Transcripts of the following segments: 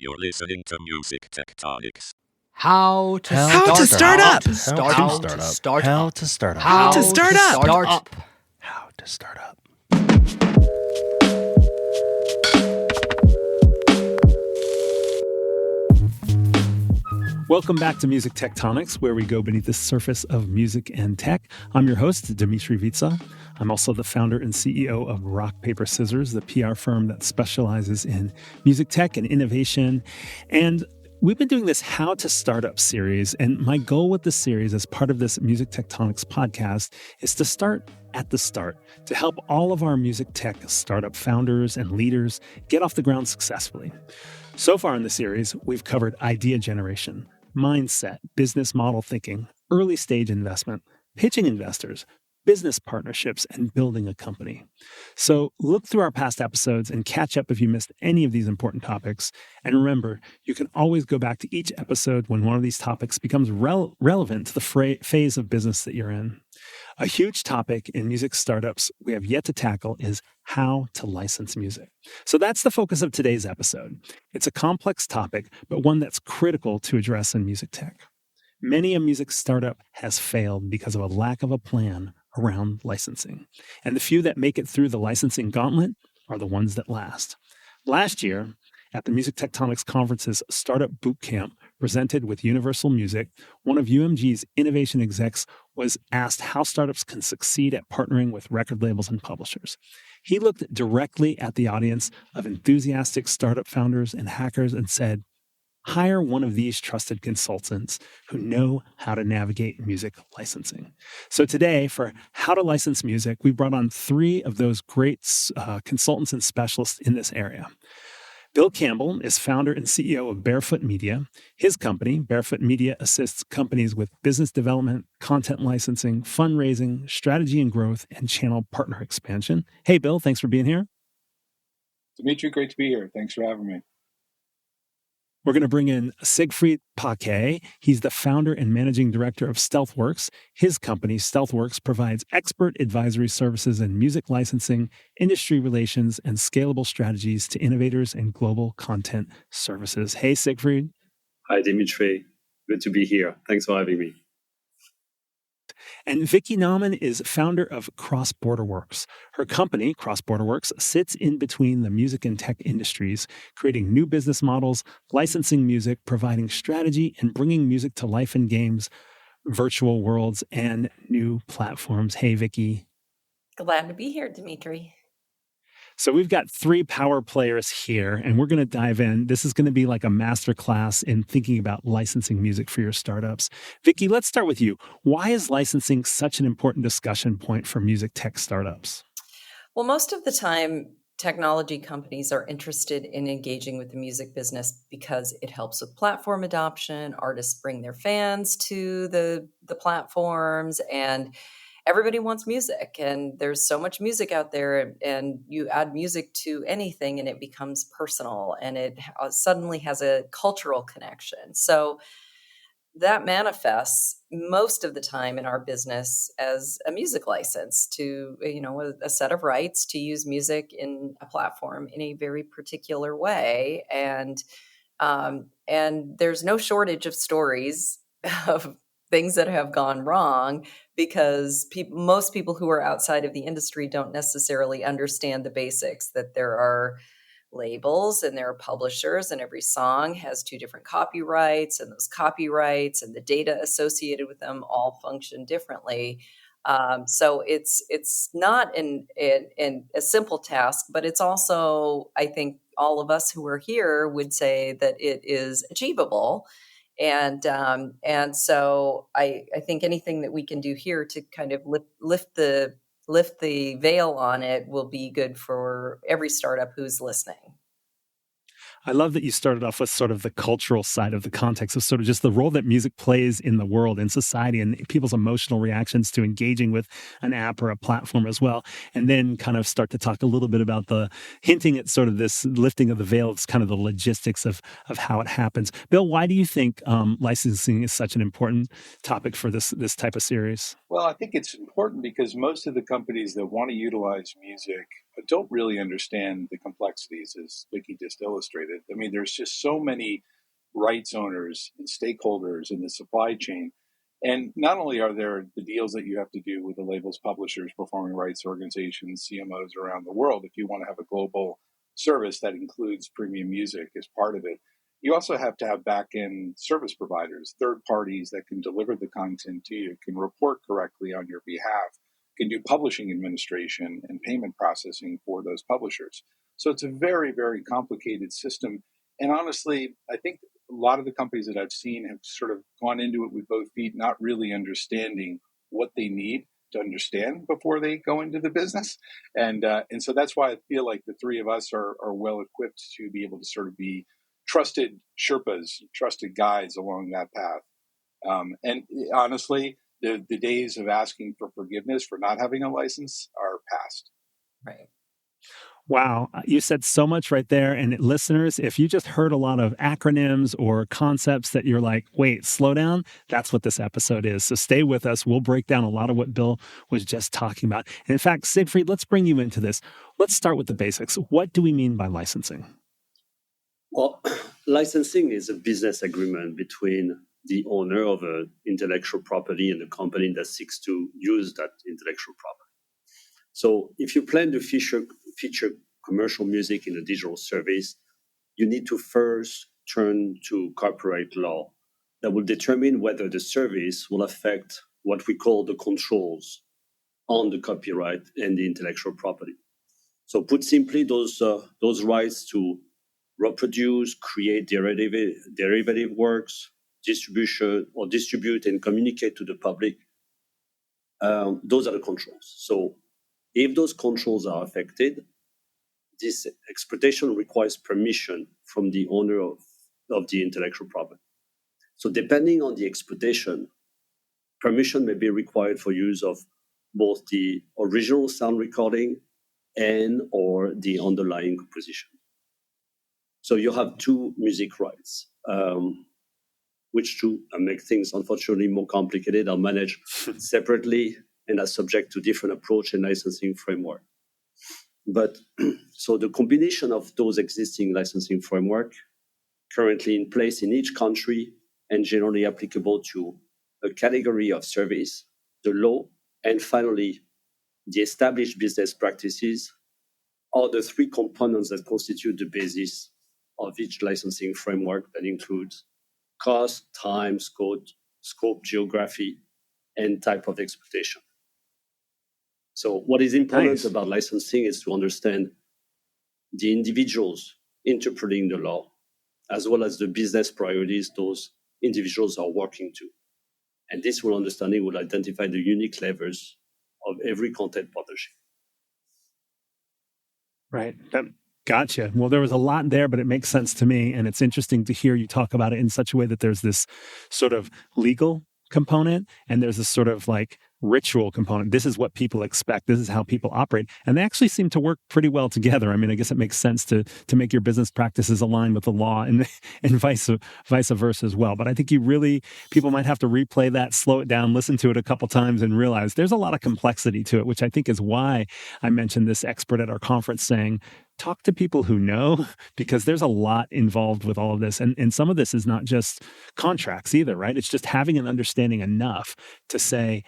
You're listening to Music Tectonics. How to start up. Welcome back to Music Tectonics, where we go beneath the surface of music and tech. I'm your host, Dmitri. I'm also the founder and CEO of Rock, Paper, Scissors, the PR firm that specializes in music tech and innovation. And we've been doing this How to Startup series. And my goal with this series as part of this Music Tectonics podcast is to start at the start, to help all of our music tech startup founders and leaders get off the ground successfully. So far in the series, we've covered idea generation, mindset, business model thinking, early stage investment, pitching investors, business partnerships, and building a company. So look through our past episodes and catch up if you missed any of these important topics. And remember, you can always go back to each episode when one of these topics becomes relevant to the phase of business that you're in. A huge topic in music startups we have yet to tackle is how to license music. So that's the focus of today's episode. It's a complex topic, but one that's critical to address in music tech. Many a music startup has failed because of a lack of a plan around licensing. And the few that make it through the licensing gauntlet are the ones that last. Last year, at the Music Tectonics Conference's Startup Bootcamp, presented with Universal Music, one of UMG's innovation execs was asked how startups can succeed at partnering with record labels and publishers. He looked directly at the audience of enthusiastic startup founders and hackers and said, hire one of these trusted consultants who know how to navigate music licensing. So today, for How to License Music, we brought on three of those great consultants and specialists in this area. Bill Campbell is founder and CEO of Barefoot Media. His company, Barefoot Media, assists companies with business development, content licensing, fundraising, strategy and growth, and channel partner expansion. Hey, Bill, thanks for being here. Dmitri, great to be here. Thanks for having me. We're going to bring in Siegfried Paquet. He's the founder and managing director of StealthWrks. His company, StealthWrks, provides expert advisory services in music licensing, industry relations, and scalable strategies to innovators and global content services. Hey, Siegfried. Hi, Dmitri. Good to be here. Thanks for having me. And Vickie Nauman is founder of CrossBorderWorks. Her company, CrossBorderWorks, sits in between the music and tech industries, creating new business models, licensing music, providing strategy, and bringing music to life in games, virtual worlds, and new platforms. Hey, Vickie. Glad to be here, Dmitri. So we've got three power players here, and we're going to dive in. This is going to be like a masterclass in thinking about licensing music for your startups. Vickie, let's start with you. Why is licensing such an important discussion point for music tech startups? Well, most of the time, technology companies are interested in engaging with the music business because it helps with platform adoption. Artists bring their fans to the platforms, and everybody wants music, and there's so much music out there, and you add music to anything and it becomes personal, and it suddenly has a cultural connection. So that manifests most of the time in our business as a music license to, a set of rights to use music in a platform in a very particular way. And there's no shortage of stories of things that have gone wrong because most people who are outside of the industry don't necessarily understand the basics, that there are labels and there are publishers, and every song has two different copyrights, and those copyrights and the data associated with them all function differently. So it's not a simple task, but it's also, I think all of us who are here would say that it is achievable. And so I think anything that we can do here to kind of lift the veil on it will be good for every startup who's listening. I love that you started off with sort of the cultural side of the context of sort of just the role that music plays in the world, in society, and people's emotional reactions to engaging with an app or a platform as well. And then kind of start to talk a little bit about the hinting at sort of this lifting of the veil. It's kind of the logistics of how it happens. Bill, why do you think licensing is such an important topic for this type of series? Well, I think it's important because most of the companies that want to utilize music don't really understand the complexities, as Vickie just illustrated. I mean, there's just so many rights owners and stakeholders in the supply chain. And not only are there the deals that you have to do with the labels, publishers, performing rights organizations, CMOs around the world, if you want to have a global service that includes premium music as part of it, you also have to have back-end service providers, third parties that can deliver the content to you, can report correctly on your behalf, can do publishing administration and payment processing for those publishers. So it's a very, very complicated system. And honestly, I think a lot of the companies that I've seen have sort of gone into it with both feet, not really understanding what they need to understand before they go into the business. And so that's why I feel like the three of us are well equipped to be able to sort of be trusted Sherpas, trusted guides along that path. And honestly, the days of asking for forgiveness for not having a license are past. Right. Wow. You said so much right there. And listeners, if you just heard a lot of acronyms or concepts that you're like, wait, slow down, that's what this episode is. So stay with us. We'll break down a lot of what Bill was just talking about. And in fact, Siegfried, let's bring you into this. Let's start with the basics. What do we mean by licensing? Well, licensing is a business agreement between the owner of an intellectual property and the company that seeks to use that intellectual property. So if you plan to feature commercial music in a digital service, you need to first turn to copyright law that will determine whether the service will affect what we call the controls on the copyright and the intellectual property. So put simply, those rights to reproduce, create derivative works, distribute and communicate to the public, those are the controls. So if those controls are affected, this exploitation requires permission from the owner of the intellectual property. So depending on the exploitation, permission may be required for use of both the original sound recording and or the underlying composition. So you have two music rights, which to make things unfortunately more complicated are managed separately and are subject to different approach and licensing framework. But so the combination of those existing licensing framework currently in place in each country and generally applicable to a category of service, the law, and finally, the established business practices are the three components that constitute the basis of each licensing framework that includes cost, time, scope, geography, and type of exploitation. So what is important about licensing is to understand the individuals interpreting the law, as well as the business priorities those individuals are working to. And this understanding will identify the unique levers of every content partnership. Right. Gotcha. Well, there was a lot there, but it makes sense to me. And it's interesting to hear you talk about it in such a way that there's this sort of legal component and there's this sort of like ritual component. This is what people expect. This is how people operate. And they actually seem to work pretty well together. I mean, I guess it makes sense to make your business practices align with the law and vice versa as well. But I think people might have to replay that, slow it down, listen to it a couple times and realize there's a lot of complexity to it, which I think is why I mentioned this expert at our conference saying, talk to people who know, because there's a lot involved with all of this. And some of this is not just contracts either, right? It's just having an understanding enough to say,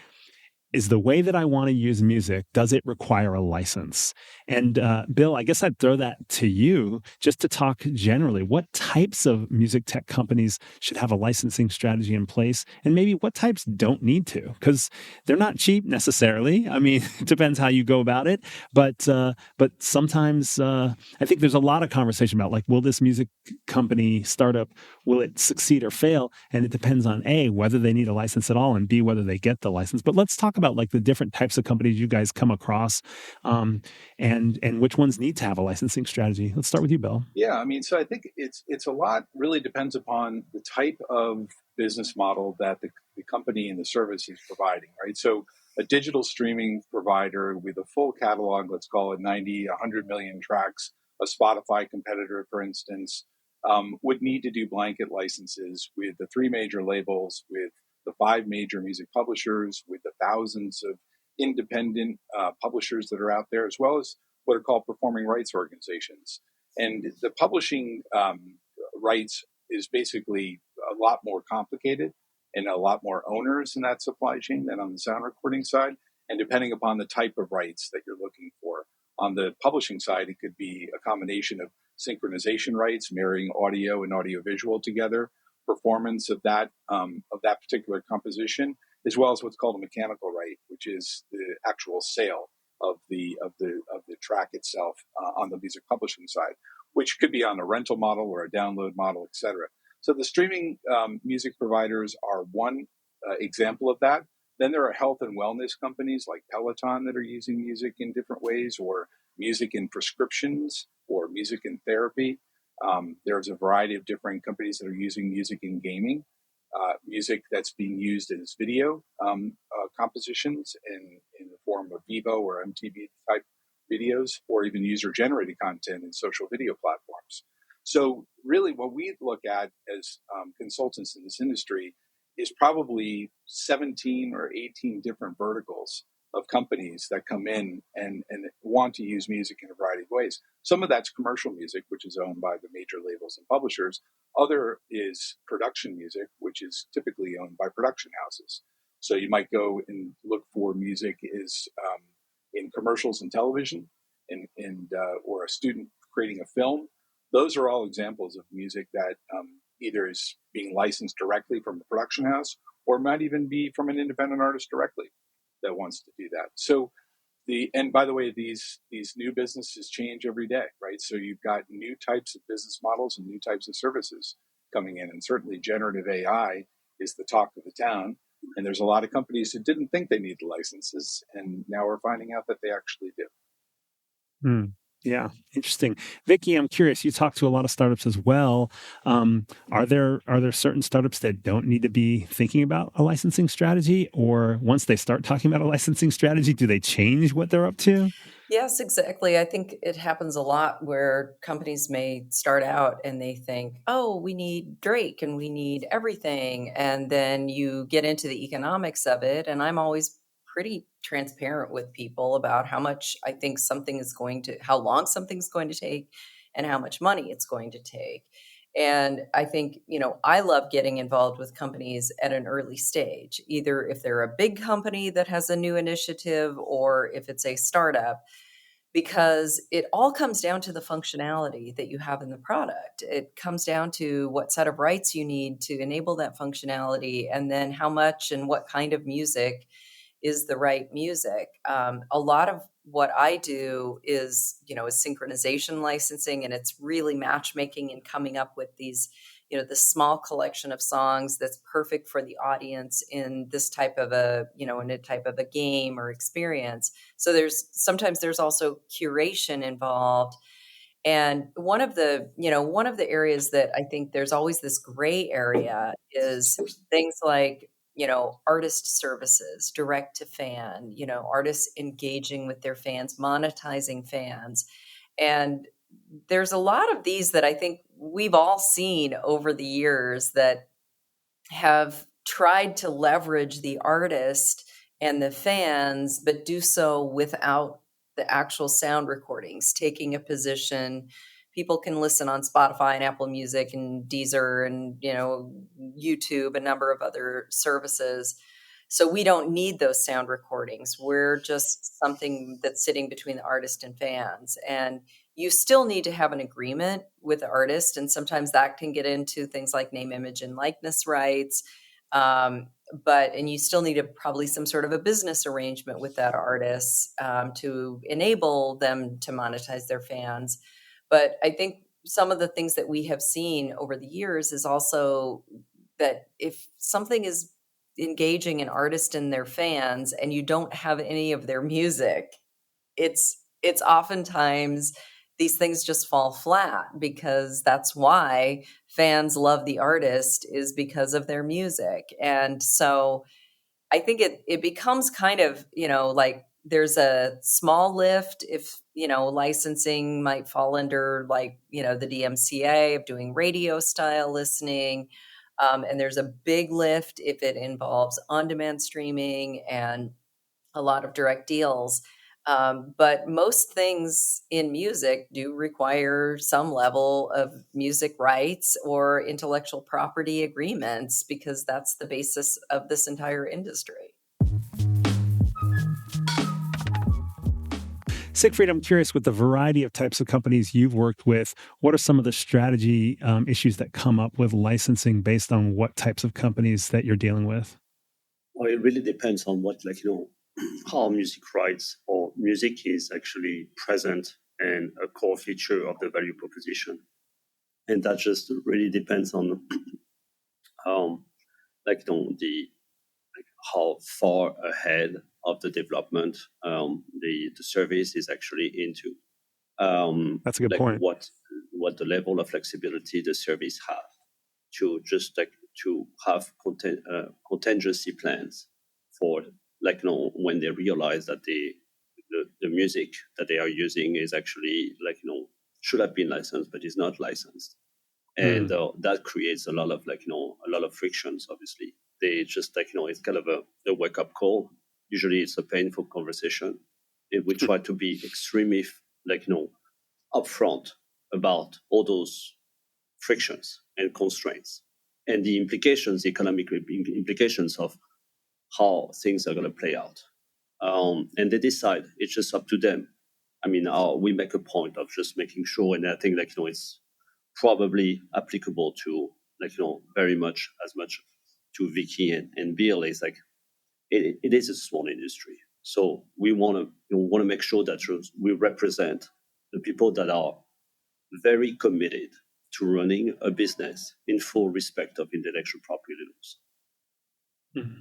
is the way that I want to use music, does it require a license? And Bill, I guess I'd throw that to you just to talk generally. What types of music tech companies should have a licensing strategy in place? And maybe what types don't need to? Because they're not cheap necessarily. I mean, it depends how you go about it. But sometimes I think there's a lot of conversation about like, will this music company startup, will it succeed or fail? And it depends on A, whether they need a license at all, and B, whether they get the license. But let's talk about like the different types of companies you guys come across and which ones need to have a licensing strategy. Let's start with you, Bill. Yeah, I mean, so I think it's a lot really depends upon the type of business model that the company and the service is providing, right? So a digital streaming provider with a full catalog, let's call it 90, 100 million tracks, a Spotify competitor, for instance, would need to do blanket licenses with the three major labels, with the five major music publishers, with the thousands of independent publishers that are out there, as well as what are called performing rights organizations. And the publishing rights is basically a lot more complicated and a lot more owners in that supply chain than on the sound recording side. And depending upon the type of rights that you're looking for. On the publishing side, it could be a combination of synchronization rights, marrying audio and audiovisual together, performance of that particular composition, as well as what's called a mechanical right, which is the actual sale of the track itself on the music publishing side, which could be on a rental model or a download model, et cetera. So the streaming music providers are one example of that. Then there are health and wellness companies like Peloton that are using music in different ways, or music in prescriptions, or music in therapy. There's a variety of different companies that are using music in gaming, music that's being used as video compositions in the form of Vivo or MTV type videos, or even user-generated content in social video platforms. So really what we look at as consultants in this industry is probably 17 or 18 different verticals of companies that come in and want to use music in a variety of ways. Some of that's commercial music, which is owned by the major labels and publishers. Other is production music, which is typically owned by production houses. So you might go and look for music in commercials and television, or a student creating a film. Those are all examples of music that either is being licensed directly from the production house, or might even be from an independent artist directly that wants to do that. So and by the way, these new businesses change every day, right? So you've got new types of business models and new types of services coming in. And certainly generative AI is the talk of the town. And there's a lot of companies that didn't think they needed licenses, and now we're finding out that they actually do. Yeah, interesting. Vickie, I'm curious, you talk to a lot of startups as well. Are there certain startups that don't need to be thinking about a licensing strategy? Or once they start talking about a licensing strategy, do they change what they're up to? Yes, exactly. I think it happens a lot where companies may start out and they think, oh, we need Drake and we need everything. And then you get into the economics of it. And I'm always pretty transparent with people about how much I think how long something's going to take and how much money it's going to take. And I think, I love getting involved with companies at an early stage, either if they're a big company that has a new initiative or if it's a startup, because it all comes down to the functionality that you have in the product. It comes down to what set of rights you need to enable that functionality, and then how much and what kind of music is the right music. A lot of what I do is synchronization licensing, and it's really matchmaking and coming up with these, this small collection of songs that's perfect for the audience in this type of in a type of a game or experience. So sometimes there's also curation involved. And one of the areas that I think there's always this gray area is things like, artist services, direct to fan, artists engaging with their fans, monetizing fans. And there's a lot of these that I think we've all seen over the years that have tried to leverage the artist and the fans, but do so without the actual sound recordings, taking a position. People can listen on Spotify and Apple Music and Deezer and, YouTube, a number of other services. So we don't need those sound recordings. We're just something that's sitting between the artist and fans. And you still need to have an agreement with the artist. And sometimes that can get into things like name, image, and likeness rights. And you still need probably some sort of a business arrangement with that artist to enable them to monetize their fans. But I think some of the things that we have seen over the years is also that if something is engaging an artist and their fans and you don't have any of their music, it's oftentimes these things just fall flat, because that's why fans love the artist, is because of their music. And so I think it becomes kind of, like there's a small lift if, licensing might fall under the DMCA of doing radio style listening. And there's a big lift if it involves on-demand streaming and a lot of direct deals. But most things in music do require some level of music rights or intellectual property agreements, because that's the basis of this entire industry. Siegfried, I'm curious, with the variety of types of companies you've worked with, what are some of the strategy issues that come up with licensing based on what types of companies that you're dealing with? Well, it really depends on what, how music rights or music is actually present and a core feature of the value proposition. And that just really depends on how far ahead of the development the service is actually into. That's a good point. What the level of flexibility the service have to just to have contingency plans for when they realize that the music that they are using is actually should have been licensed but is not licensed, and that creates a lot of frictions. Obviously, they just it's kind of a wake up call. Usually, it's a painful conversation. We try to be extremely upfront about all those frictions and constraints and the implications, the economic implications of how things are going to play out. And they decide. It's just up to them. I mean, we make a point of just making sure, and I think it's probably applicable to very much as much to Vickie and Bill, is it is a small industry, so we want to make sure that we represent the people that are very committed to running a business in full respect of intellectual property laws. Mm-hmm.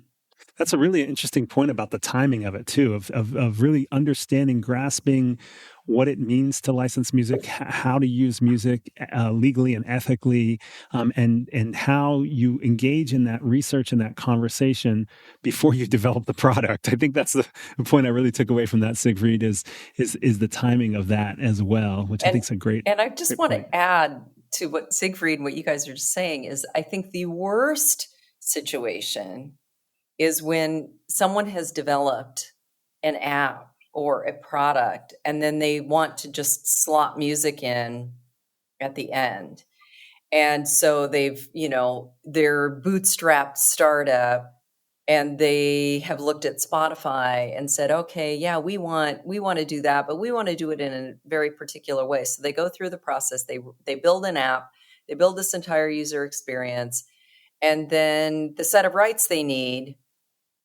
That's a really interesting point about the timing of it too, of really understanding, grasping what it means to license music, how to use music legally and ethically, and how you engage in that research and that conversation before you develop the product. I think that's the point I really took away from that, Siegfried, is the timing of that as well, which I think is a great. And I just want to add to what Siegfried and what you guys are just saying is, I think the worst situation is when someone has developed an app or a product and then they want to just slot music in at the end. And so they've, they're bootstrapped startup, and they have looked at Spotify and said, okay, yeah, we want to do that, but we want to do it in a very particular way. So they go through the process, they build an app, they build this entire user experience, and then the set of rights they need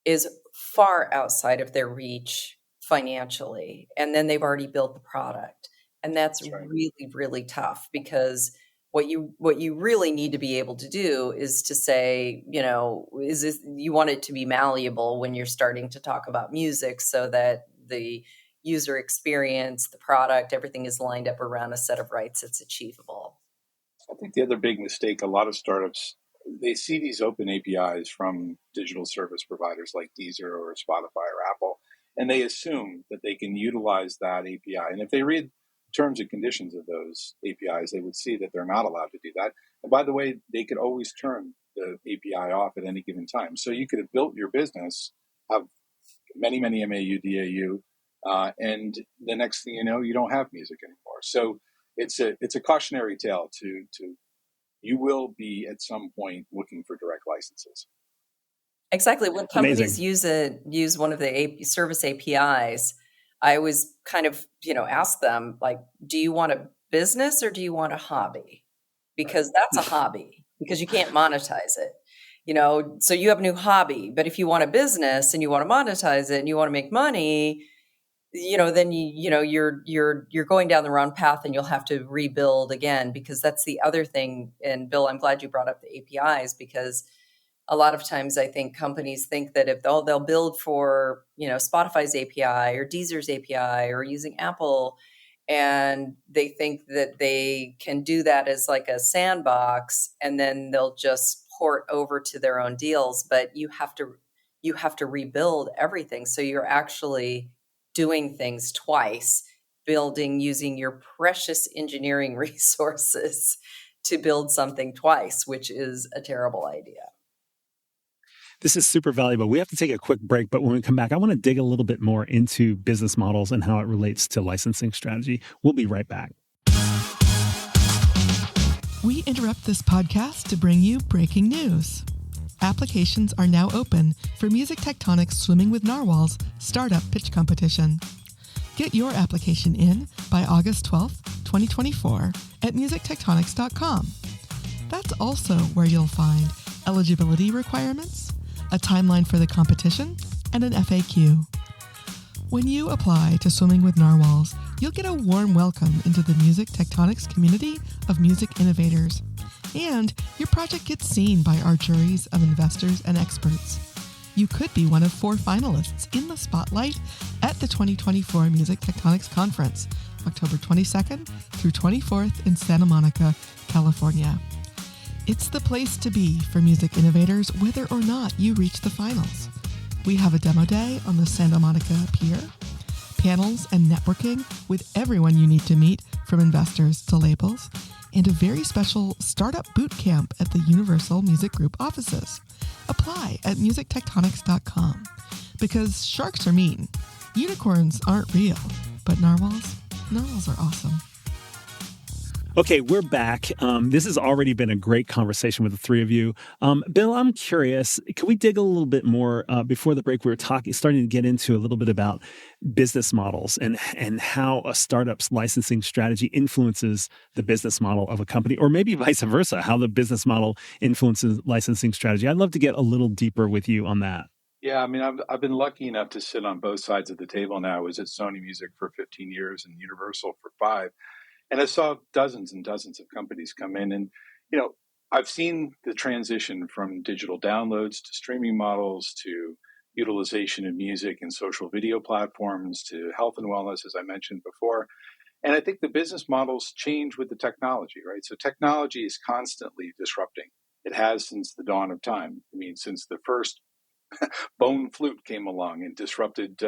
is far outside of their reach financially. And then they've already built the product. And that's right. Really, really tough, because what you really need to be able to do is to say, is this, you want it to be malleable when you're starting to talk about music, so that the user experience, the product, everything is lined up around a set of rights that's achievable. I think the other big mistake, a lot of startups, they see these open APIs from digital service providers like Deezer or Spotify or Apple, and they assume that they can utilize that API. And if they read terms and conditions of those APIs, they would see that they're not allowed to do that. And by the way, they could always turn the API off at any given time. So you could have built your business, have many, many MAU, DAU, and the next thing you know, you don't have music anymore. So it's a cautionary tale to you will be at some point looking for direct licenses. Exactly. When companies use one of the service APIs, I always kind of, ask them, do you want a business or do you want a hobby? Because that's a hobby, because you can't monetize it. So you have a new hobby, but if you want a business and you want to monetize it and you want to make money, then you're going down the wrong path, and you'll have to rebuild again, because that's the other thing. And Bill, I'm glad you brought up the APIs, because a lot of times I think companies think that if they'll build for, Spotify's API or Deezer's API or using Apple, and they think that they can do that as like a sandbox, and then they'll just port over to their own deals. But you have to rebuild everything. So you're actually doing things twice, using your precious engineering resources to build something twice, which is a terrible idea. This is super valuable. We have to take a quick break, but when we come back, I want to dig a little bit more into business models and how it relates to licensing strategy. We'll be right back. We interrupt this podcast to bring you breaking news. Applications are now open for Music Tectonics Swimming with Narwhals Startup Pitch Competition. Get your application in by August 12th, 2024 at musictectonics.com. That's also where you'll find eligibility requirements, a timeline for the competition, and an FAQ. When you apply to Swimming with Narwhals, you'll get a warm welcome into the Music Tectonics community of music innovators. And your project gets seen by our juries of investors and experts. You could be one of 4 finalists in the spotlight at the 2024 Music Tectonics Conference, October 22nd through 24th in Santa Monica, California. It's the place to be for music innovators, whether or not you reach the finals. We have a demo day on the Santa Monica Pier, panels and networking with everyone you need to meet, from investors to labels, and a very special startup boot camp at the Universal Music Group offices. Apply at musictectonics.com, because sharks are mean, unicorns aren't real, but narwhals are awesome. Okay, we're back. This has already been a great conversation with the three of you. Bill, I'm curious, can we dig a little bit more? Before the break, we were starting to get into a little bit about business models and how a startup's licensing strategy influences the business model of a company, or maybe vice versa, how the business model influences licensing strategy. I'd love to get a little deeper with you on that. Yeah, I mean, I've been lucky enough to sit on both sides of the table now. I was at Sony Music for 15 years and Universal for 5. And I saw dozens and dozens of companies come in. And, I've seen the transition from digital downloads to streaming models to utilization of music and social video platforms to health and wellness, as I mentioned before. And I think the business models change with the technology, right? So technology is constantly disrupting. It has since the dawn of time. I mean, since the first bone flute came along and disrupted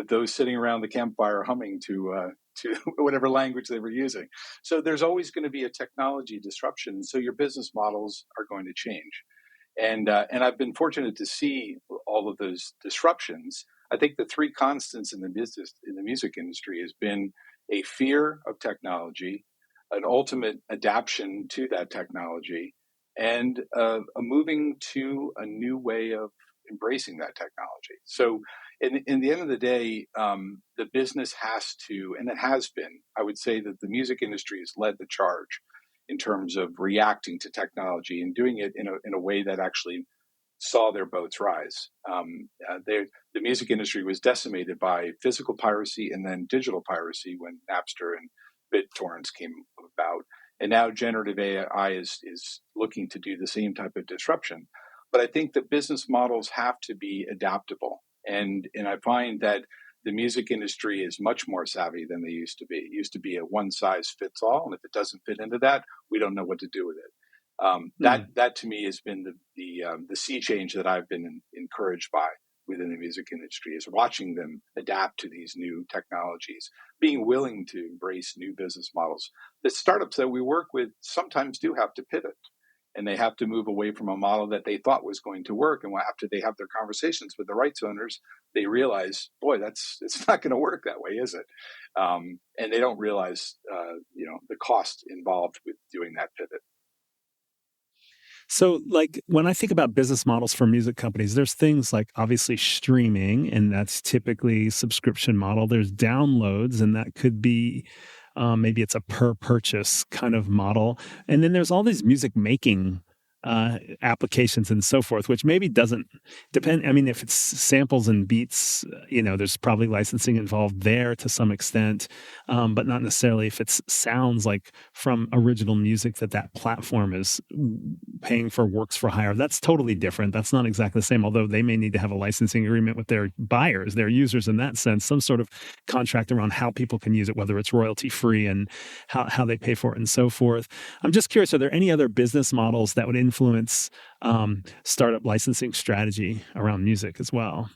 those sitting around the campfire humming to whatever language they were using. So there's always going to be a technology disruption. So your business models are going to change. And I've been fortunate to see all of those disruptions. I think the 3 constants in the music industry has been a fear of technology, an ultimate adaptation to that technology, and a moving to a new way of embracing that technology. So in the end of the day, the business has to, and it has been, I would say that the music industry has led the charge in terms of reacting to technology and doing it in a way that actually saw their boats rise. The music industry was decimated by physical piracy and then digital piracy when Napster and BitTorrents came about. And now generative AI is looking to do the same type of disruption. But I think the business models have to be adaptable. And I find that the music industry is much more savvy than they used to be. It used to be a one size fits all. And if it doesn't fit into that, we don't know what to do with it. That to me has been the sea change that I've been encouraged by within the music industry, is watching them adapt to these new technologies, being willing to embrace new business models. The startups that we work with sometimes do have to pivot. And they have to move away from a model that they thought was going to work. And after they have their conversations with the rights owners, they realize, boy, it's not going to work that way, is it? And they don't realize, the cost involved with doing that pivot. So, like, when I think about business models for music companies, there's things like obviously streaming, and that's typically subscription model. There's downloads, and that could be maybe it's a per purchase kind of model. And then there's all these music making applications and so forth, which maybe doesn't depend. I mean, if it's samples and beats, there's probably licensing involved there to some extent, but not necessarily if it's sounds like from original music that platform is paying for works for hire. That's totally different. That's not exactly the same, although they may need to have a licensing agreement with their buyers, their users in that sense, some sort of contract around how people can use it, whether it's royalty free and how they pay for it and so forth. I'm just curious, are there any other business models that would influence startup licensing strategy around music as well?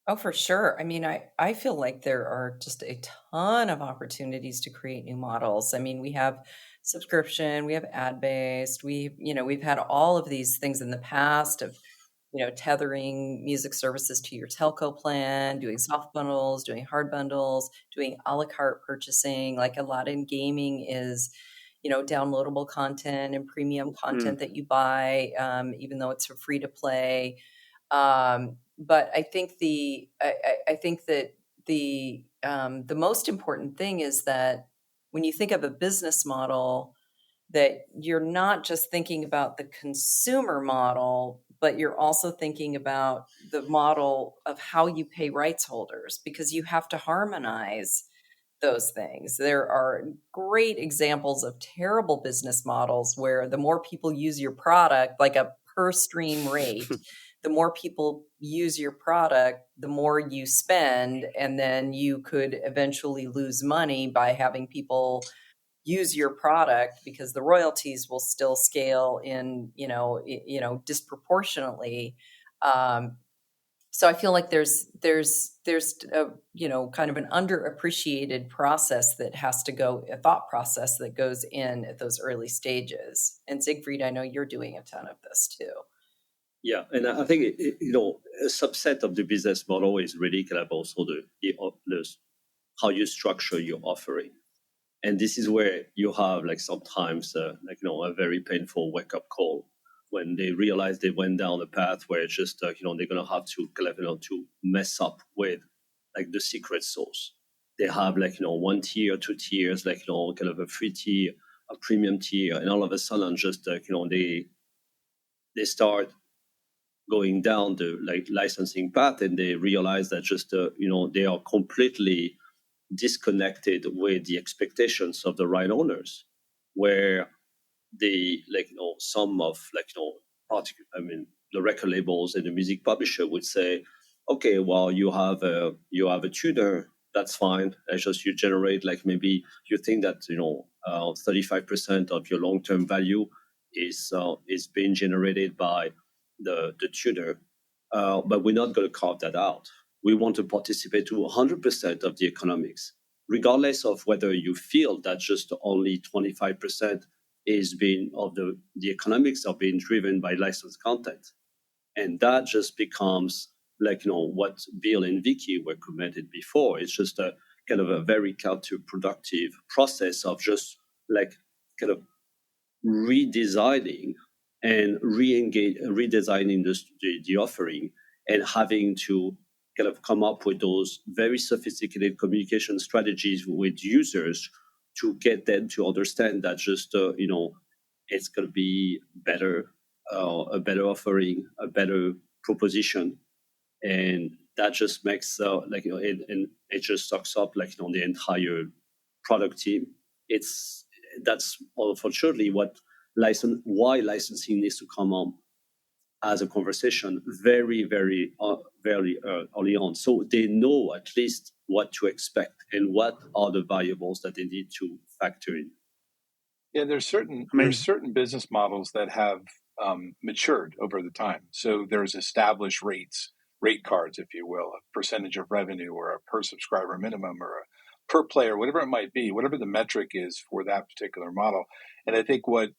Oh, for sure. I mean, I feel like there are just a ton of opportunities to create new models. I mean, we have subscription, we have ad-based, we've had all of these things in the past of tethering music services to your telco plan, doing soft bundles, doing hard bundles, doing a la carte purchasing. Like a lot in gaming is, downloadable content and premium content that you buy, even though it's for free to play. But I think I think that the most important thing is that when you think of a business model, that you're not just thinking about the consumer model, but you're also thinking about the model of how you pay rights holders, because you have to harmonize those things. There are great examples of terrible business models where the more people use your product, like a per stream rate, the more people use your product, the more you spend, and then you could eventually lose money by having people use your product because the royalties will still scale in, disproportionately. So I feel like there's a, kind of an underappreciated process that has to go, a thought process that goes in at those early stages. And Siegfried, I know you're doing a ton of this too. Yeah, and I think a subset of the business model is really kind of also the how you structure your offering, and this is where you have sometimes a very painful wake up call when they realize they went down a path where it's just they're gonna have to to mess up with the secret sauce. They have 1 tier, 2 tiers, kind of a free tier, a premium tier, and all of a sudden just they start going down the licensing path, and they realize that just they are completely disconnected with the expectations of the right owners, where the some of the record labels and the music publisher would say, okay, well, you have a tuner, that's fine. It's just you generate maybe you think that 35% of your long-term value is being generated by the tuner, but we're not going to carve that out. We want to participate to 100% of the economics, regardless of whether you feel that just only 25% is being of the economics are being driven by licensed content. And that just becomes what Bill and Vickie were commented before. It's just a kind of a very counterproductive process of just kind of redesigning and redesigning the offering, and having to kind of come up with those very sophisticated communication strategies with users to get them to understand that just it's going to be better, a better offering, a better proposition, and that just makes and it just sucks up the entire product team. That's unfortunately why licensing needs to come on as a conversation very, very, very early on, so they know at least what to expect and what are the variables that they need to factor in. Yeah, there's certain business models that have matured over the time. So there's established rate cards, if you will, a percentage of revenue or a per subscriber minimum or a per player, whatever it might be, whatever the metric is for that particular model. And I think what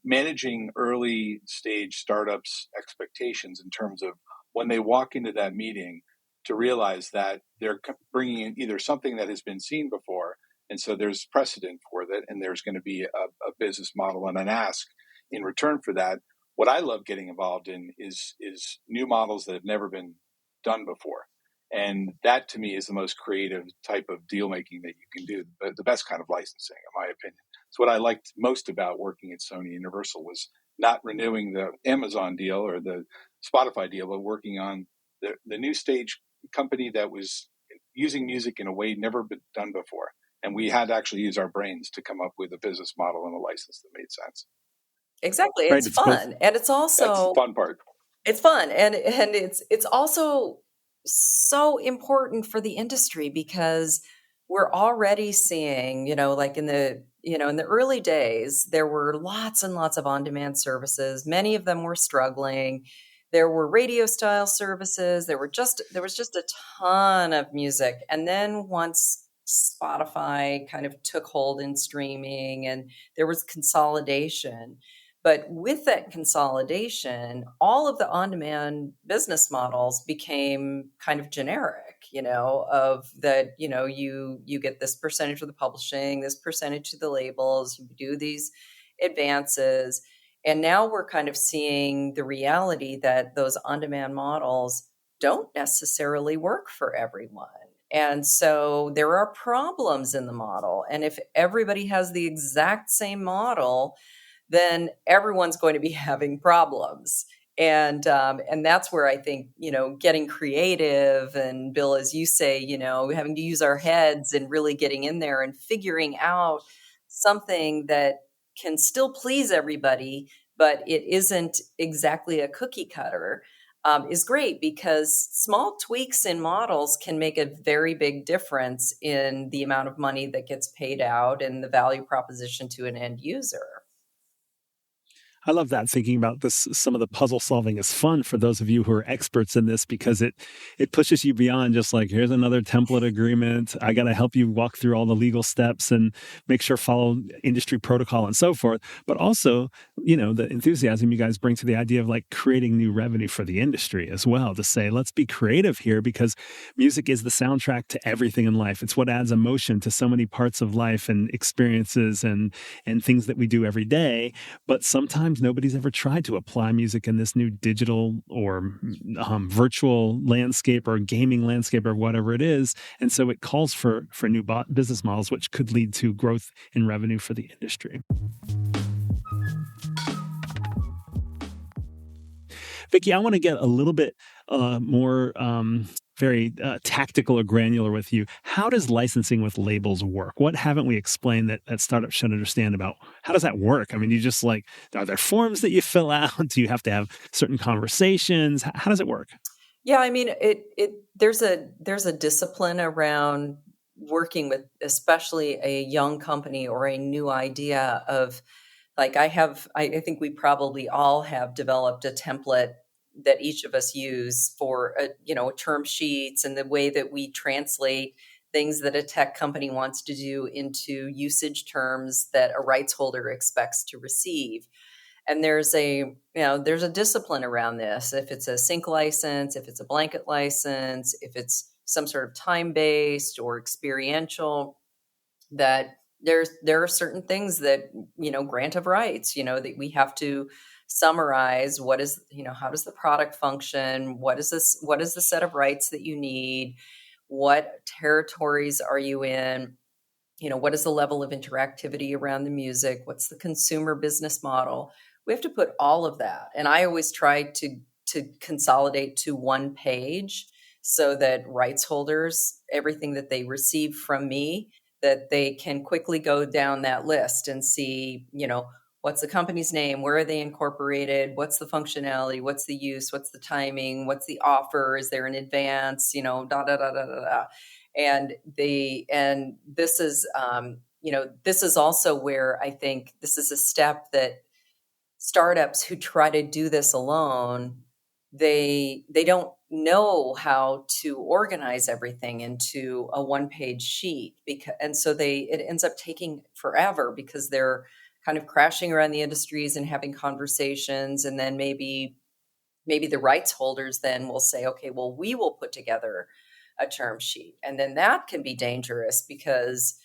managing early stage startups' expectations in terms of when they walk into that meeting to realize that they're bringing in either something that has been seen before, and so there's precedent for that, and there's going to be a business model and an ask in return for that. What I love getting involved in is new models that have never been done before. And that, to me, is the most creative type of deal making that you can do, the best kind of licensing, in my opinion. So what I liked most about working at Sony Universal was not renewing the Amazon deal or the Spotify deal, but working on the new stage company that was using music in a way never been done before. And we had to actually use our brains to come up with a business model and a license that made sense. Exactly. It's fun. And it's also... That's the fun part. It's fun. And it's also so important for the industry, because we're already seeing, in the early days, there were lots and lots of on-demand services. Many of them were struggling. There were radio style services. There was just a ton of music. And then once Spotify kind of took hold in streaming, and there was consolidation. But with that consolidation, all of the on-demand business models became kind of generic, of that, you get this percentage of the publishing, this percentage of the labels, you do these advances. And now we're kind of seeing the reality that those on-demand models don't necessarily work for everyone. And so there are problems in the model. And if everybody has the exact same model, then everyone's going to be having problems. And that's where I think, getting creative, and Bill, as you say, having to use our heads and really getting in there and figuring out something that can still please everybody, but it isn't exactly a cookie cutter, is great, because small tweaks in models can make a very big difference in the amount of money that gets paid out and the value proposition to an end user. I love that. Thinking about this, some of the puzzle solving is fun for those of you who are experts in this, because it pushes you beyond just like, here's another template agreement. I got to help you walk through all the legal steps and make sure follow industry protocol and so forth. But also, the enthusiasm you guys bring to the idea of like creating new revenue for the industry as well, to say, let's be creative here, because music is the soundtrack to everything in life. It's what adds emotion to so many parts of life and experiences and things that we do every day. But sometimes nobody's ever tried to apply music in this new digital or virtual landscape or gaming landscape or whatever it is. And so it calls for new business models, which could lead to growth in revenue for the industry. Vickie, I want to get a little bit more very tactical or granular with you. How does licensing with labels work? What haven't we explained that startups should understand about? How does that work? I mean, you just are there forms that you fill out? Do you have to have certain conversations? How does it work? Yeah, I mean, there's a discipline around working with, especially a young company or a new idea of, like, I think we probably all have developed a template that each of us use for term sheets, and the way that we translate things that a tech company wants to do into usage terms that a rights holder expects to receive. And there's a discipline around this. If it's a sync license, if it's a blanket license, if it's some sort of time-based or experiential, that there are certain things that, grant of rights, that we have to summarize. What is, how does the product function? What is the set of rights that you need? What territories are you in? What is the level of interactivity around the music? What's the consumer business model? We have to put all of that. And I always try to consolidate to one page, so that rights holders, everything that they receive from me, that they can quickly go down that list and see, what's the company's name? Where are they incorporated? What's the functionality? What's the use? What's the timing? What's the offer? Is there an advance? And this is, this is also where I think this is a step that startups who try to do this alone, they don't know how to organize everything into a one-page sheet, and so it ends up taking forever, because they're kind of crashing around the industries and having conversations, and then maybe the rights holders then will say, okay, well, we will put together a term sheet, and then that can be dangerous, because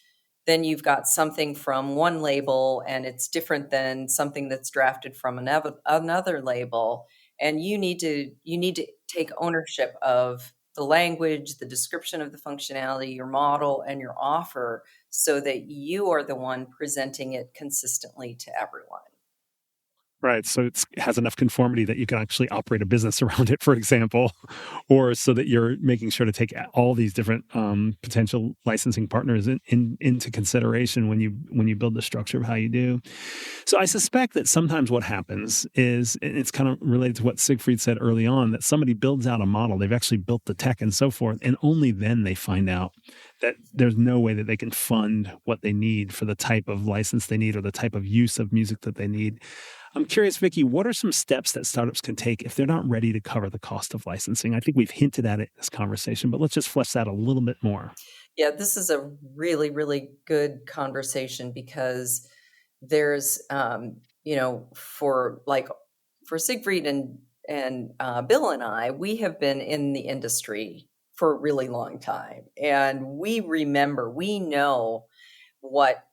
then you've got something from one label and it's different than something that's drafted from another label. And you need to take ownership of the language, the description of the functionality, your model, and your offer, so that you are the one presenting it consistently to everyone. Right. So it has enough conformity that you can actually operate a business around it, for example, or so that you're making sure to take all these different potential licensing partners into consideration when you build the structure of how you do. So I suspect that sometimes what happens is, and it's kind of related to what Siegfried said early on, that somebody builds out a model, they've actually built the tech and so forth, and only then they find out that there's no way that they can fund what they need for the type of license they need or the type of use of music that they need. I'm curious, Vickie, what are some steps that startups can take if they're not ready to cover the cost of licensing? I think we've hinted at it in this conversation, but let's just flesh that a little bit more. Yeah, this is a really, really good conversation, because there's for Siegfried and Bill and I, we have been in the industry for a really long time. And we know what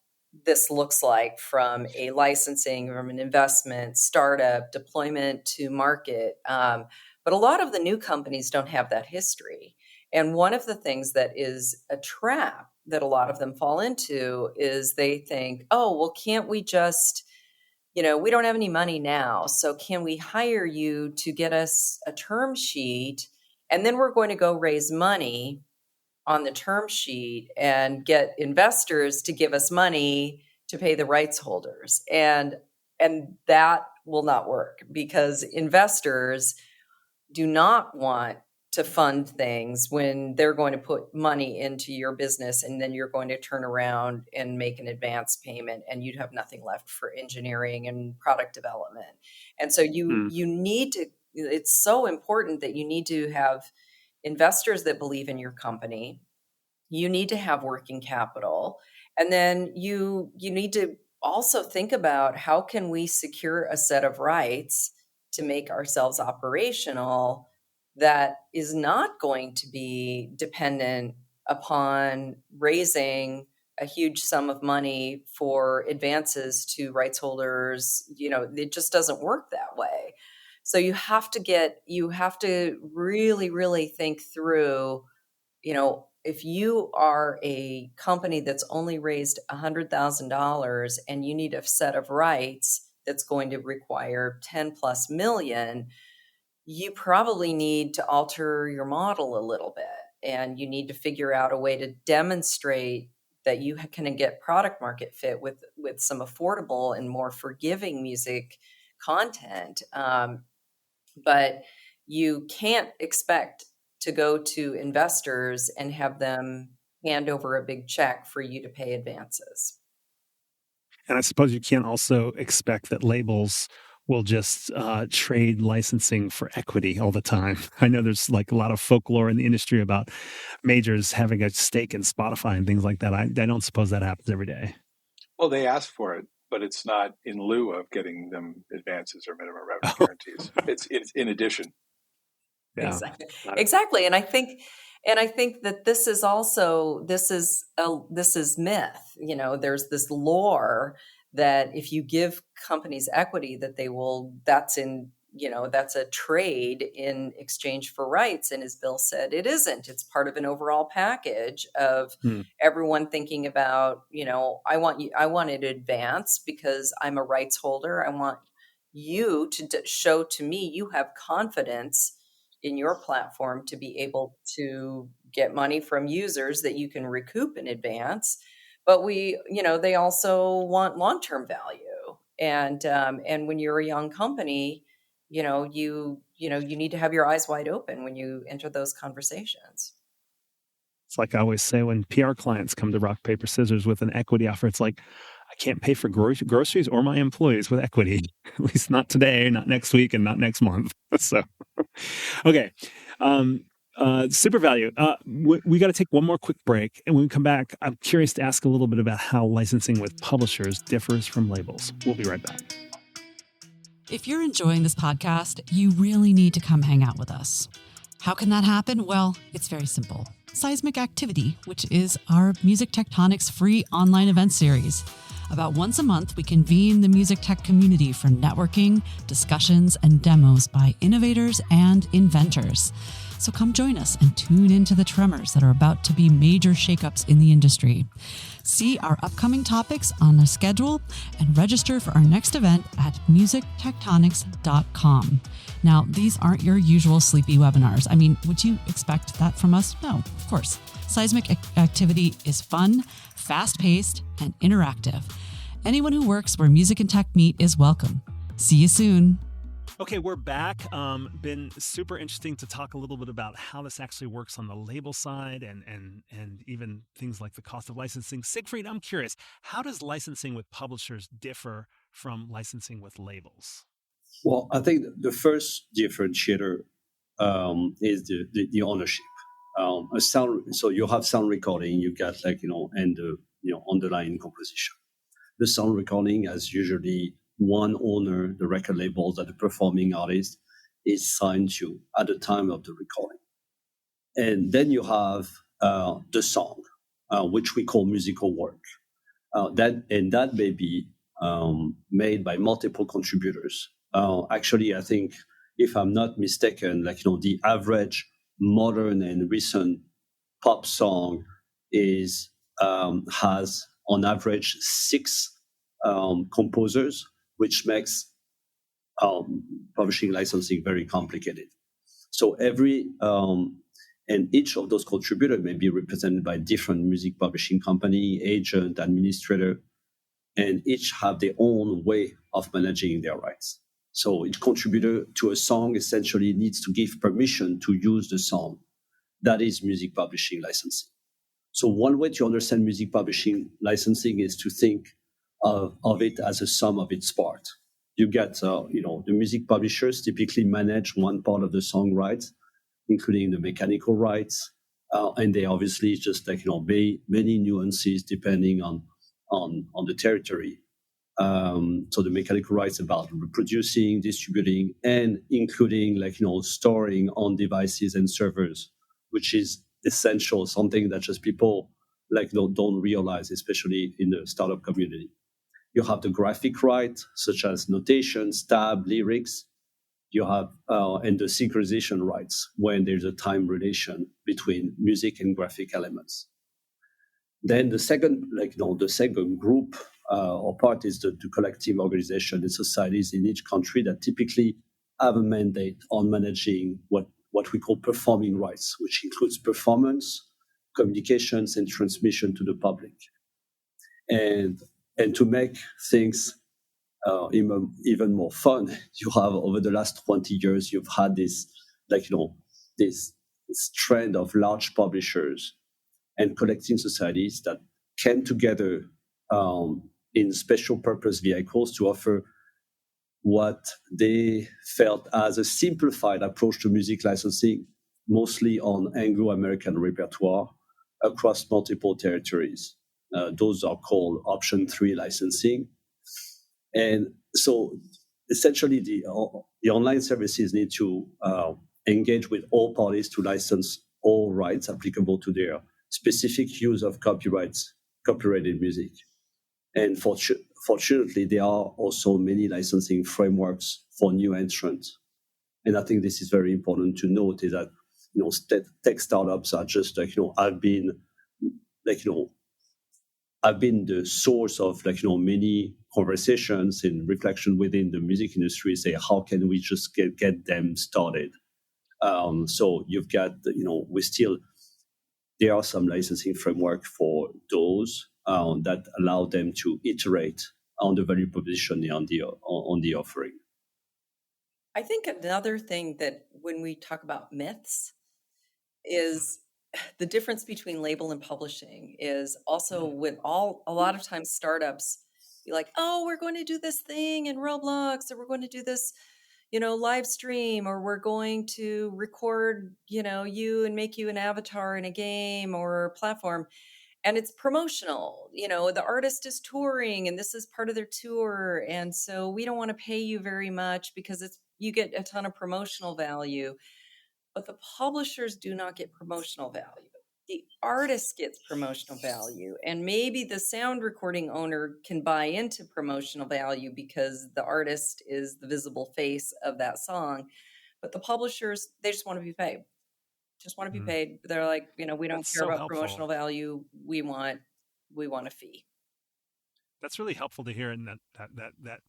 this looks like from a licensing, from an investment, startup, deployment to market. But a lot of the new companies don't have that history. And one of the things that is a trap that a lot of them fall into is they think, oh, well, can't we just, we don't have any money now. So can we hire you to get us a term sheet? And then we're going to go raise money on the term sheet and get investors to give us money to pay the rights holders. And that will not work, because investors do not want to fund things when they're going to put money into your business and then you're going to turn around and make an advance payment and you'd have nothing left for engineering and product development. And so you need to, it's so important that you need to have investors that believe in your company. You need to have working capital. And then you need to also think about, how can we secure a set of rights to make ourselves operational that is not going to be dependent upon raising a huge sum of money for advances to rights holders. It just doesn't work that way. So you have to really, really think through, if you are a company that's only raised $100,000 and you need a set of rights that's going to require 10 plus million, you probably need to alter your model a little bit, and you need to figure out a way to demonstrate that you can get product market fit with some affordable and more forgiving music content. But you can't expect to go to investors and have them hand over a big check for you to pay advances. And I suppose you can't also expect that labels will just trade licensing for equity all the time. I know there's a lot of folklore in the industry about majors having a stake in Spotify and things like that. I don't suppose that happens every day. Well, they ask for it, but it's not in lieu of getting them advances or minimum revenue guarantees. It's in addition. Yeah. Exactly. And I think that this is myth. There's this lore that if you give companies equity, that that's a trade in exchange for rights. And as Bill said, it isn't. It's part of an overall package of everyone thinking about, I want it to advance because I'm a rights holder. I want you to show to me you have confidence in your platform to be able to get money from users that you can recoup in advance. But they also want long-term value. And when you're a young company, you need to have your eyes wide open when you enter those conversations. It's like I always say, when PR clients come to rock, paper, scissors with an equity offer, it's like, I can't pay for groceries or my employees with equity, at least not today, not next week, and not next month. So, okay. Super value. We got to take one more quick break. And when we come back, I'm curious to ask a little bit about how licensing with publishers differs from labels. We'll be right back. If you're enjoying this podcast, you really need to come hang out with us. How can that happen? Well, it's very simple. Seismic Activity, which is our Music Tectonics free online event series. About once a month, we convene the music tech community for networking, discussions, and demos by innovators and inventors. So come join us and tune into the tremors that are about to be major shakeups in the industry. See our upcoming topics on the schedule and register for our next event at musictectonics.com. Now, these aren't your usual sleepy webinars. I mean, would you expect that from us? No, of course. Seismic Activity is fun, fast-paced, and interactive. Anyone who works where music and tech meet is welcome. See you soon. Okay, we're back. Been super interesting to talk a little bit about how this actually works on the label side and even things like the cost of licensing. Siegfried, I'm curious, how does licensing with publishers differ from licensing with labels? Well, I think the first differentiator is the ownership. So you have sound recording, you got and underlying composition. The sound recording has usually one owner, the record label that the performing artist is signed to at the time of the recording. And then you have the song, which we call musical work. That may be made by multiple contributors. Actually, I think, if I'm not mistaken, the average modern and recent pop song has on average 6 composers, which makes publishing licensing very complicated. So and each of those contributors may be represented by different music publishing company, agent, administrator, and each have their own way of managing their rights. So each contributor to a song essentially needs to give permission to use the song. That is music publishing licensing. So one way to understand music publishing licensing is to think of it as a sum of its parts. You get, the music publishers typically manage one part of the song rights, including the mechanical rights, and they obviously just many nuances depending on the territory. So the mechanical rights about reproducing, distributing, and including storing on devices and servers, which is essential, something that just people don't realize, especially in the startup community. You have the graphic rights, such as notations, tab, lyrics. You have and the synchronization rights when there's a time relation between music and graphic elements. Then the second group or part is the collective organization and societies in each country that typically have a mandate on managing what we call performing rights, which includes performance, communications, and transmission to the public. And to make things even more fun, you have over the last 20 years, you've had this trend of large publishers and collecting societies that came together in special purpose vehicles to offer what they felt as a simplified approach to music licensing, mostly on Anglo-American repertoire across multiple territories. Those are called Option 3 licensing. And so essentially the online services need to engage with all parties to license all rights applicable to their specific use of copyrighted music. And fortunately, there are also many licensing frameworks for new entrants. And I think this is very important to note, is that tech startups are just I've been the source of many conversations and reflection within the music industry. Say, how can we just get them started? So you've got there are some licensing framework for those that allow them to iterate on the value proposition on the offering. I think another thing that when we talk about myths is the difference between label and publishing is also with a lot of times startups be like, oh, we're going to do this thing in Roblox, or we're going to do this, live stream, or we're going to record, you and make you an avatar in a game or platform. And it's promotional, the artist is touring and this is part of their tour. And so we don't want to pay you very much because you get a ton of promotional value. But the publishers do not get promotional value. The artist gets promotional value. And maybe the sound recording owner can buy into promotional value because the artist is the visible face of that song. But the publishers, they just want to be paid. They're like, we don't care about promotional value. We want a fee. That's really helpful to hear in that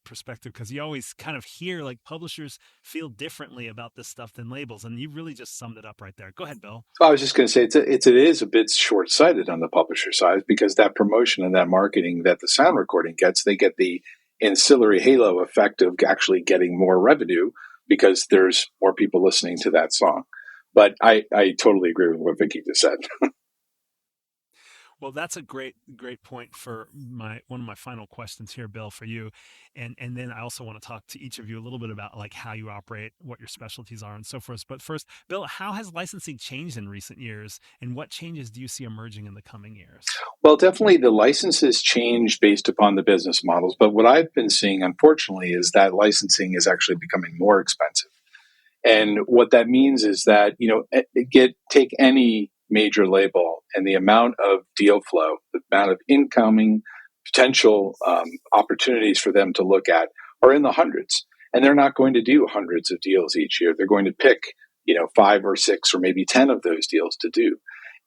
perspective, because you always kind of hear publishers feel differently about this stuff than labels, and you really just summed it up right there. Go ahead, Bill. I was just going to say it is a bit short-sighted on the publisher side, because that promotion and that marketing that the sound recording gets, they get the ancillary halo effect of actually getting more revenue because there's more people listening to that song. But I totally agree with what Vickie just said. Well, that's a great point for one of my final questions here, Bill, for you. And then I also want to talk to each of you a little bit about like how you operate, what your specialties are and so forth. But first, Bill, how has licensing changed in recent years and what changes do you see emerging in the coming years? Well, definitely the licenses change based upon the business models. But what I've been seeing, unfortunately, is that licensing is actually becoming more expensive. And what that means is that, take any major label and the amount of deal flow, the amount of incoming potential opportunities for them to look at are in the hundreds. And they're not going to do hundreds of deals each year. They're going to pick, 5 or 6 or maybe 10 of those deals to do.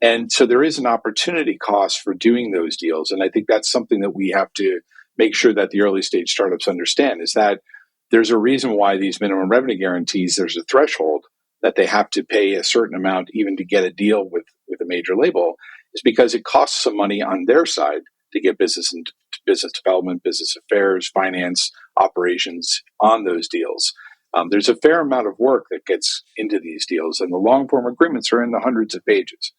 And so there is an opportunity cost for doing those deals. And I think that's something that we have to make sure that the early stage startups understand, is that there's a reason why these minimum revenue guarantees, there's a threshold that they have to pay a certain amount even to get a deal with a major label, is because it costs some money on their side to get business and business development, business affairs, finance, operations on those deals. There's a fair amount of work that gets into these deals, and the long form agreements are in the hundreds of pages.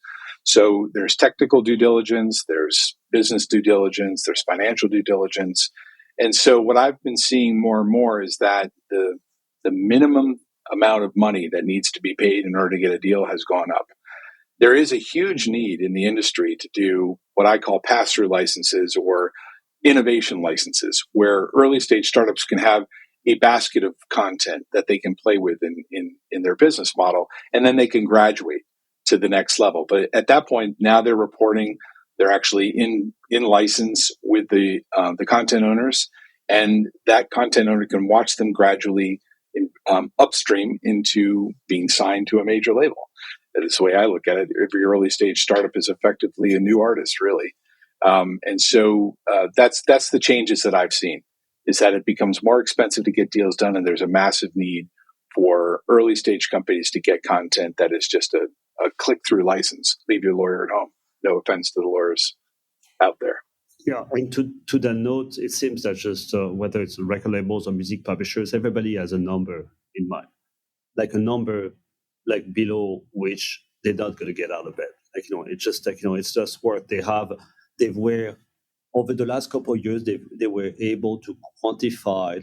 So there's technical due diligence, there's business due diligence, there's financial due diligence. And so what I've been seeing more and more is that the minimum amount of money that needs to be paid in order to get a deal has gone up. There is a huge need in the industry to do what I call pass-through licenses or innovation licenses, where early stage startups can have a basket of content that they can play with in their business model, and then they can graduate to the next level. But at that point, now they're reporting, they're actually in license with the content owners, and that content owner can watch them gradually upstream into being signed to a major label. That is the way I look at it. Every early stage startup is effectively a new artist, really. And so that's the changes that I've seen, is that it becomes more expensive to get deals done, and there's a massive need for early stage companies to get content that is just a click-through license. Leave your lawyer at home. No offense to the lawyers out there. Yeah, and to that note, it seems that just whether it's record labels or music publishers, everybody has a number in mind, like a number like below which they're not going to get out of bed. It's just it's just work. They were over the last couple of years, they were able to quantify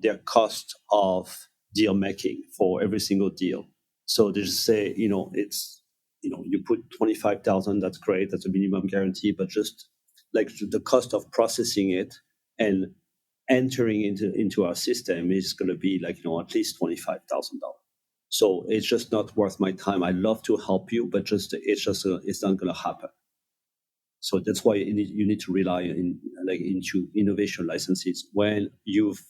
their cost of deal making for every single deal. So they just say, it's, you put 25,000, that's great, that's a minimum guarantee, but just like the cost of processing it and entering into our system is going to be at least $25,000. So it's just not worth my time. I'd love to help you, but it's not going to happen. So that's why you need to rely into innovation licenses when you've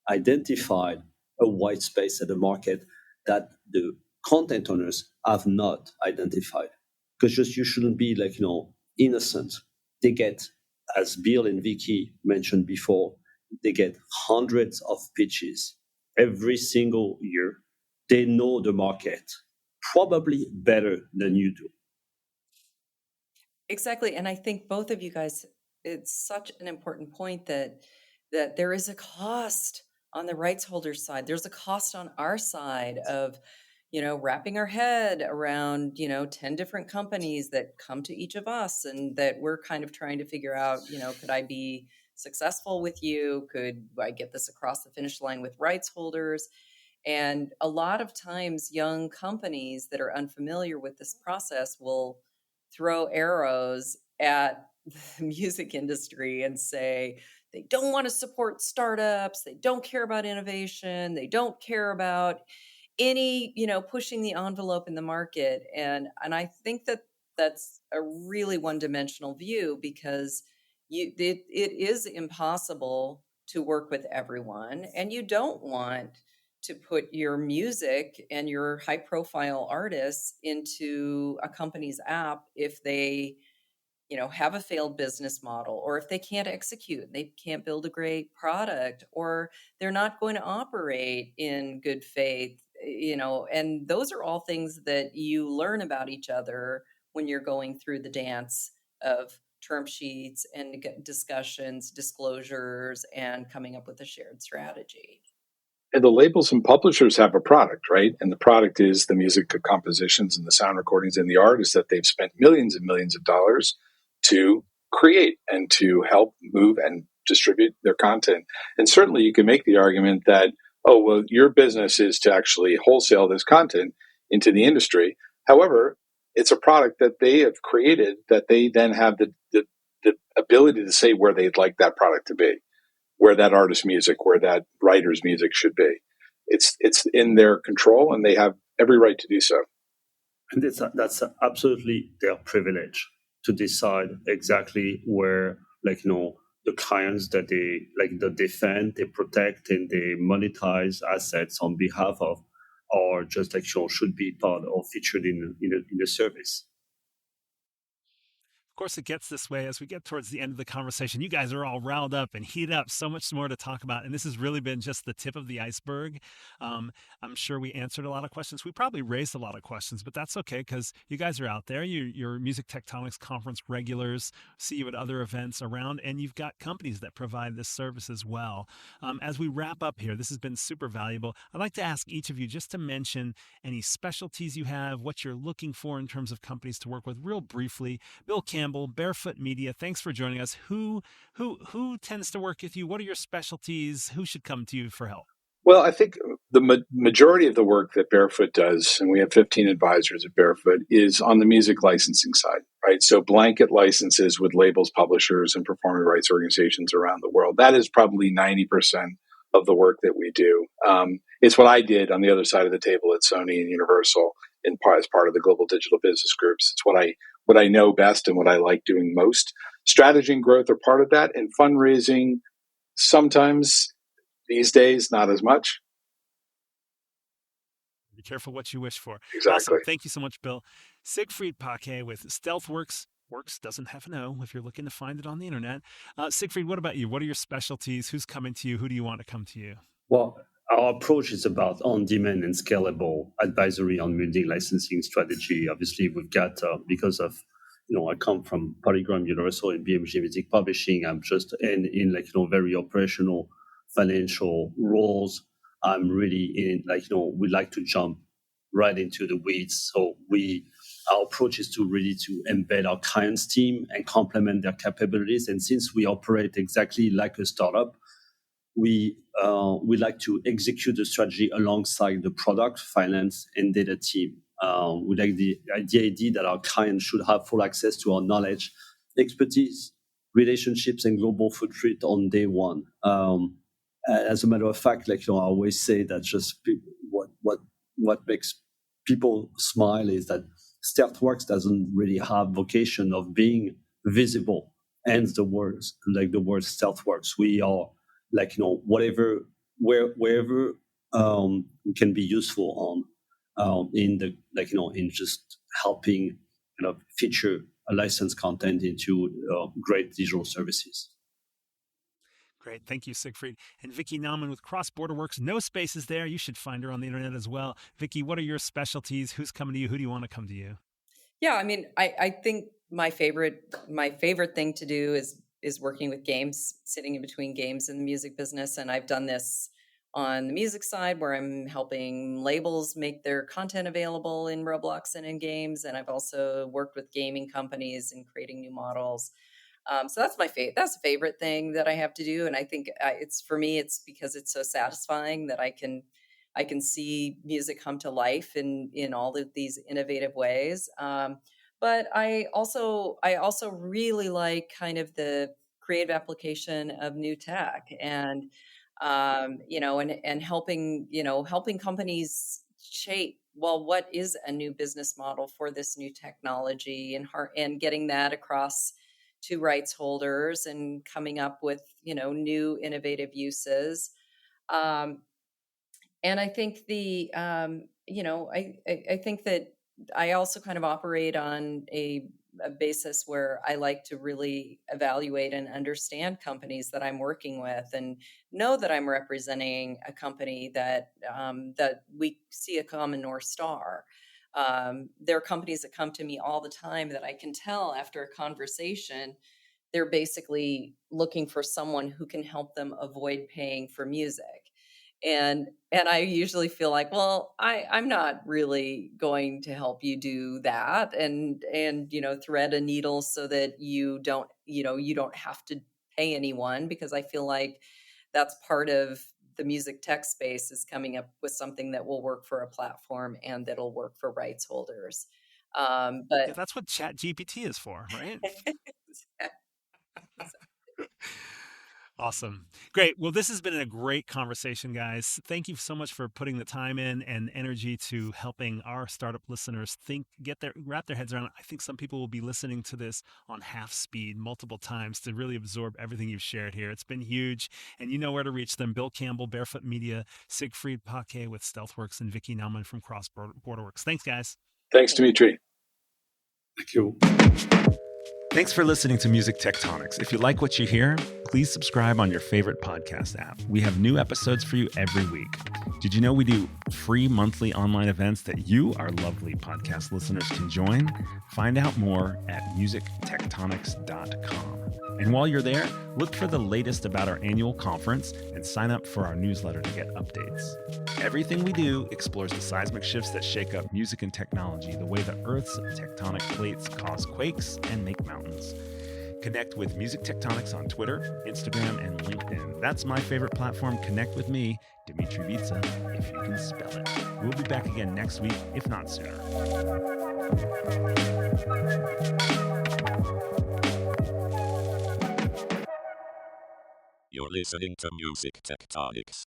identified a white space at the market that the content owners have not identified. Because you shouldn't be innocent. They get, as Bill and Vickie mentioned before, they get hundreds of pitches every single year. They know the market probably better than you do. Exactly. And I think both of you guys, it's such an important point that there is a cost on the rights holder side. There's a cost on our side of, wrapping our head around, 10 different companies that come to each of us and that we're kind of trying to figure out, could I be successful with you? Could I get this across the finish line with rights holders? And a lot of times young companies that are unfamiliar with this process will throw arrows at the music industry and say they don't want to support startups, they don't care about innovation, they don't care about any, pushing the envelope in the market. And I think that's a really one-dimensional view, because it is impossible to work with everyone, and you don't want to put your music and your high-profile artists into a company's app if they, have a failed business model, or if they can't execute, they can't build a great product, or they're not going to operate in good faith, and those are all things that you learn about each other when you're going through the dance of term sheets and discussions, disclosures, and coming up with a shared strategy. And the labels and publishers have a product, right? And the product is the music compositions and the sound recordings and the artists that they've spent millions and millions of dollars to create and to help move and distribute their content. And certainly you can make the argument that, oh, well, your business is to actually wholesale this content into the industry. However, it's a product that they have created that they then have the ability to say where they'd like that product to be, where that artist's music, where that writer's music should be. It's in their control, and they have every right to do so. And that's absolutely their privilege to decide exactly where, the clients that they defend, they protect, and they monetize assets on behalf of, or just should be part or featured in the service. Of course, it gets this way as we get towards the end of the conversation. You guys are all riled up and heated up. So much more to talk about. And this has really been just the tip of the iceberg. I'm sure we answered a lot of questions. We probably raised a lot of questions, but that's okay because you guys are out there. You're Music Tectonics Conference regulars, see you at other events around, and you've got companies that provide this service as well. As we wrap up here, this has been super valuable. I'd like to ask each of you just to mention any specialties you have, what you're looking for in terms of companies to work with real briefly. Bill Campbell, Barefoot Media, thanks for joining us. Who tends to work with you? What are your specialties? Who should come to you for help? Well, I think the majority of the work that Barefoot does, and we have 15 advisors at Barefoot, is on the music licensing side, right? So blanket licenses with labels, publishers, and performing rights organizations around the world. That is probably 90% of the work that we do. It's what I did on the other side of the table at Sony and Universal as part of the Global Digital Business Groups. It's what I know best and what I like doing most. Strategy and growth are part of that, and fundraising sometimes. These days, not as much. Be careful what you wish for. Exactly. Awesome. Thank you so much, Bill. Siegfried Paquet with StealthWrks. Works doesn't have an O if you're looking to find it on the internet. Siegfried, what about you? What are your specialties? Who's coming to you? Who do you want to come to you? Well, our approach is about on-demand and scalable advisory on music licensing strategy. Obviously, we've got, because of, I come from Polygram, Universal, and BMG Music Publishing. I'm just in very operational financial roles. I'm really in, we like to jump right into the weeds. So our approach is to really to embed our clients' team and complement their capabilities. And since we operate exactly like a startup, we like to execute the strategy alongside the product, finance, and data team. We like the idea that our clients should have full access to our knowledge, expertise, relationships, and global footprint on day one. As a matter of fact, I always say that just what makes people smile is that StealthWrks doesn't really have vocation of being visible. Hence the words, like the word StealthWrks. We are wherever we can be useful on in just helping feature a licensed content into great digital services. Great. Thank you, Siegfried. And Vickie Nauman with CrossBorderWorks. No spaces there. You should find her on the internet as well. Vickie, what are your specialties? Who's coming to you? Who do you want to come to you? Yeah, I mean, I think my favorite thing to do is working with games, sitting in between games in the music business. And I've done this on the music side where I'm helping labels make their content available in Roblox and in games. And I've also worked with gaming companies and creating new models. So that's that's a favorite thing that I have to do. And I think it's because it's so satisfying that I can see music come to life in all of these innovative ways. But I also really like kind of the creative application of new tech and helping companies shape, well, what is a new business model for this new technology and getting that across to rights holders and coming up with, new innovative uses. And I think I think that I also kind of operate on a basis where I like to really evaluate and understand companies that I'm working with and know that I'm representing a company that we see a common North Star. There are companies that come to me all the time that I can tell after a conversation, they're basically looking for someone who can help them avoid paying for music. And I usually feel like, well, I'm not really going to help you do that and thread a needle so that you don't have to pay anyone, because I feel like that's part of the music tech space, is coming up with something that will work for a platform and that'll work for rights holders. But Yeah, that's what Chat GPT is for, right? Awesome. Great. Well, this has been a great conversation, guys. Thank you so much for putting the time in and energy to helping our startup listeners wrap their heads around it. I think some people will be listening to this on half speed multiple times to really absorb everything you've shared here. It's been huge, and you know where to reach them. Bill Campbell, Barefoot Media, Siegfried Paquet with StealthWrks, and Vickie Nauman from CrossBorderWorks. Thanks, guys. Thanks, Dmitri. Thank you. Thanks for listening to Music Tectonics. If you like what you hear, please subscribe on your favorite podcast app. We have new episodes for you every week. Did you know we do free monthly online events that you, our lovely podcast listeners, can join? Find out more at musictectonics.com. And while you're there, look for the latest about our annual conference and sign up for our newsletter to get updates. Everything we do explores the seismic shifts that shake up music and technology, the way the Earth's tectonic plates cause quakes and make mountains. Connect with Music Tectonics on Twitter, Instagram, and LinkedIn. That's my favorite platform. Connect with me, Dmitri Vitsa, if you can spell it. We'll be back again next week, if not sooner. You're listening to Music Tectonics.